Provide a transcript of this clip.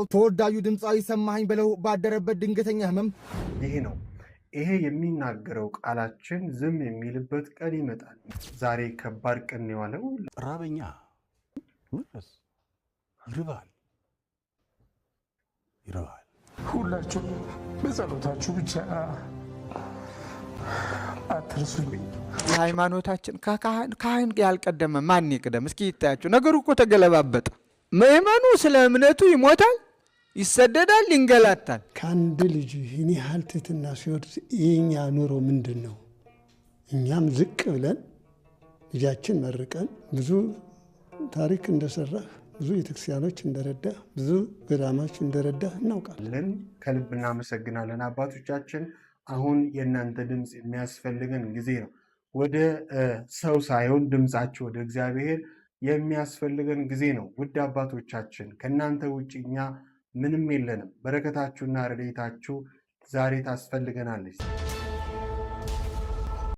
ተወዳጁ ድምጻዊ ሰማኸኝ በለው ባደረበት ድንገተኛ ህመም ይሄ ነው። ይሄ የሚናገረው ቃላችን ዝም የሚልበት ቀን ይመጣል። ዛሬ ከባድ ቀን የዋለው ራበኛ ምንስ ይርባል። ሁላችሁ በጸሎታችሁ ብቻ አትርሱልኝ። ሃይማኖታችን ካህን ያልቀደመ ማን ይቅደም? እስኪ ይታያችሁ። ነገሩ እኮ ተገለባበጠ። ምእመኑ ስለ እምነቱ ይሞታል፣ ይሰደዳል፣ ይንገላታል። ከአንድ ልጅ ይህን ያህል ትሕትና ሲወርድ የኛ ኑሮ ምንድን ነው? እኛም ዝቅ ብለን ልጃችን መርቀን ብዙ ታሪክ እንደሰራህ ብዙ ቤተክርስቲያኖች እንደረዳህ ብዙ ገዳማች እንደረዳህ እናውቃለን። ከልብ እናመሰግናለን አባቶቻችን። አሁን የእናንተ ድምፅ የሚያስፈልገን ጊዜ ነው። ወደ ሰው ሳይሆን ድምፃችሁ ወደ እግዚአብሔር የሚያስፈልገን ጊዜ ነው። ውድ አባቶቻችን ከእናንተ ውጭ እኛ ምንም የለንም። በረከታችሁና ረድኤታችሁ ዛሬ ታስፈልገናለች።